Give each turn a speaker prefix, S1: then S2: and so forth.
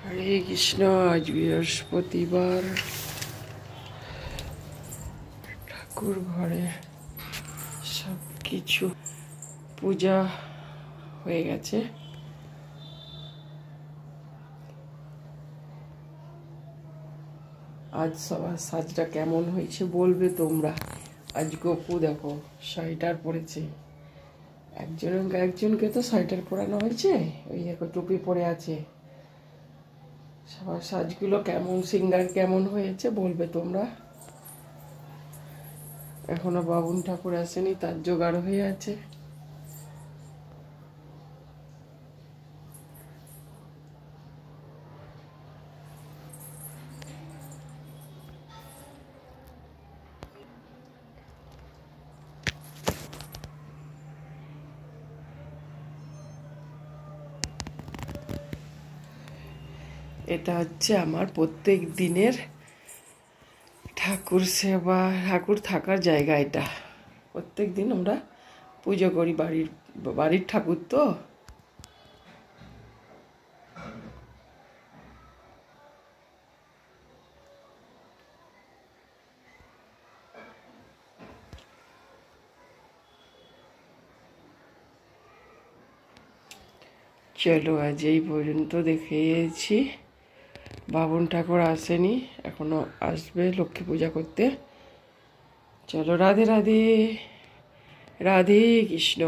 S1: হরে কৃষ্ণ। আজ বৃহস্পতিবার, ঠাকুর ঘরে সব কিছু পূজা হয়ে গেছে। আজ সবার সাজটা কেমন হয়েছে বলবে তোমরা। আজ গপু দেখো সোয়েটার পরেছে, একজনকে তো সোয়েটার পরানো হয়েছে, ওই দেখো টুপি পরে আছে। সবার সাজগুলো কেমন, সিঙ্গার কেমন হয়েছে বলবে তোমরা। এখনো বাবুন ঠাকুর আসেনি, তার জোগাড় হয়ে আছে। এটা হচ্ছে আমার প্রত্যেক দিনের ঠাকুর সেবা, ঠাকুর থাকার জায়গা। এটা প্রত্যেক দিন আমরা পুজো করি, বাড়ির ঠাকুর তো। চলো আজ এই পর্যন্ত দেখিয়েছি। বাবুন ঠাকুর আসেনি, এখনো আসবে লক্ষ্মী পূজা করতে। চলো, রাধে রাধে, রাধে কৃষ্ণ।